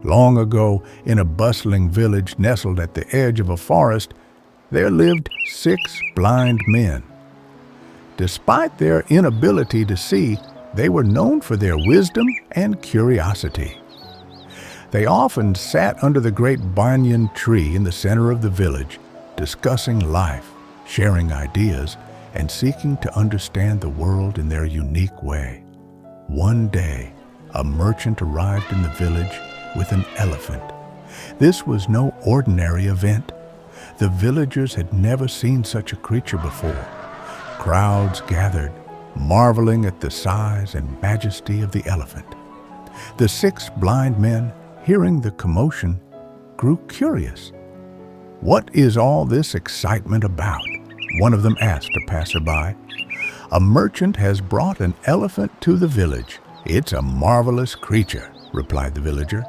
Long ago, in a bustling village nestled at the edge of a forest, there lived 6 blind men. Despite their inability to see, they were known for their wisdom and curiosity. They often sat under the great banyan tree in the center of the village, discussing life, sharing ideas, and seeking to understand the world in their unique way. One day, a merchant arrived in the village with an elephant. This was no ordinary event. The villagers had never seen such a creature before. Crowds gathered, marveling at the size and majesty of the elephant. The 6 blind men, hearing the commotion, grew curious. "What is all this excitement about?" one of them asked a passerby. "A merchant has brought an elephant to the village. It's a marvelous creature," replied the villager.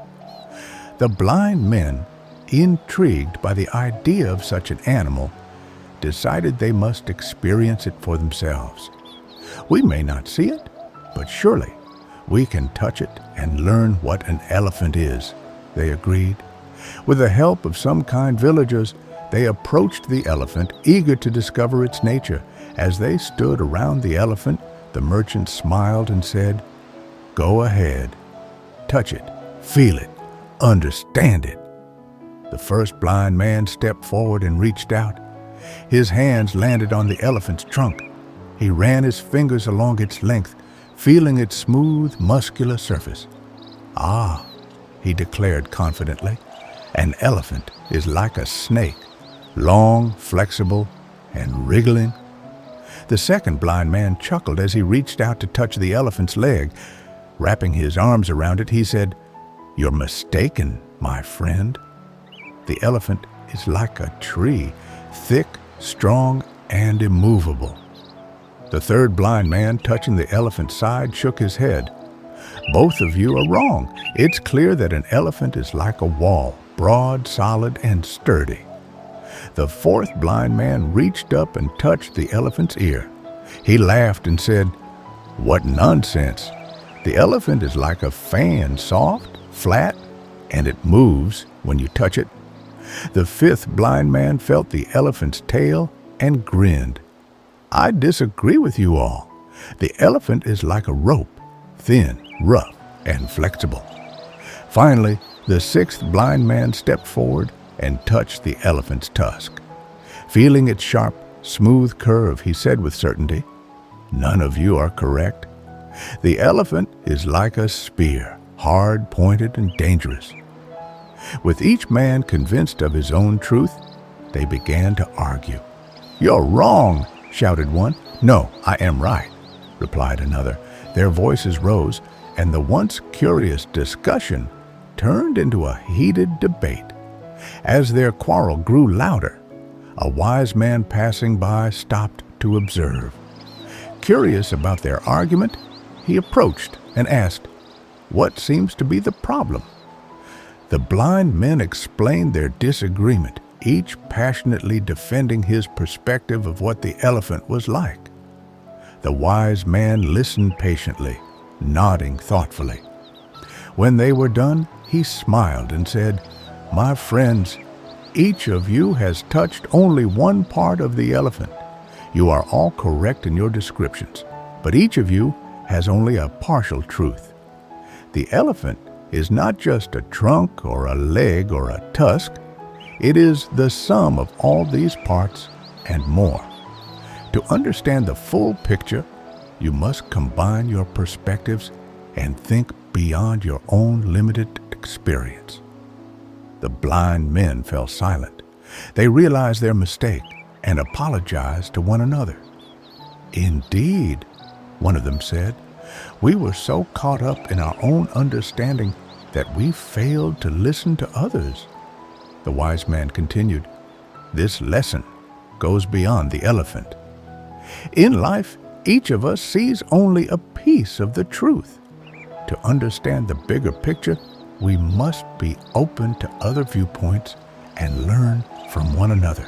The blind men, intrigued by the idea of such an animal, decided they must experience it for themselves. "We may not see it, but surely we can touch it and learn what an elephant is," they agreed. With the help of some kind villagers, they approached the elephant, eager to discover its nature. As they stood around the elephant, the merchant smiled and said, "Go ahead. Touch it, feel it, understand it." The first blind man stepped forward and reached out. His hands landed on the elephant's trunk. He ran his fingers along its length, feeling its smooth, muscular surface. "Ah," he declared confidently, "an elephant is like a snake, long, flexible, and wriggling." The second blind man chuckled as he reached out to touch the elephant's leg. Wrapping his arms around it, he said, "You're mistaken, my friend. The elephant is like a tree, thick, strong, and immovable." The third blind man, touching the elephant's side, shook his head. "Both of you are wrong. It's clear that an elephant is like a wall, broad, solid, and sturdy." The fourth blind man reached up and touched the elephant's ear. He laughed and said, "What nonsense! The elephant is like a fan, soft, flat, and it moves when you touch it." The fifth blind man felt the elephant's tail and grinned. "I disagree with you all. The elephant is like a rope, thin, rough, and flexible." Finally, the sixth blind man stepped forward and touched the elephant's tusk. Feeling its sharp, smooth curve, he said with certainty, "None of you are correct. The elephant is like a spear, hard, pointed, and dangerous." With each man convinced of his own truth, they began to argue. "You're wrong," shouted one. "No, I am right," replied another. Their voices rose, and the once curious discussion turned into a heated debate. As their quarrel grew louder, a wise man passing by stopped to observe. Curious about their argument, he approached and asked, "What seems to be the problem?" The blind men explained their disagreement, each passionately defending his perspective of what the elephant was like. The wise man listened patiently, nodding thoughtfully. When they were done, he smiled and said, "My friends, each of you has touched only one part of the elephant. You are all correct in your descriptions, but each of you has only a partial truth. The elephant is not just a trunk or a leg or a tusk. It is the sum of all these parts and more. To understand the full picture, you must combine your perspectives and think beyond your own limited experience." The blind men fell silent. They realized their mistake and apologized to one another. "Indeed," one of them said, "we were so caught up in our own understanding that we failed to listen to others." The wise man continued, "This lesson goes beyond the elephant. In life, each of us sees only a piece of the truth. To understand the bigger picture, we must be open to other viewpoints and learn from one another."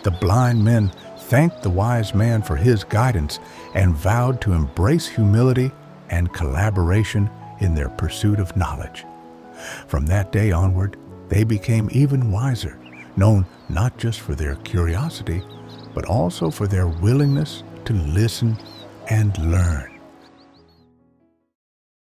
The blind men thanked the wise man for his guidance and vowed to embrace humility and collaboration in their pursuit of knowledge. From that day onward, they became even wiser, known not just for their curiosity, but also for their willingness to listen and learn.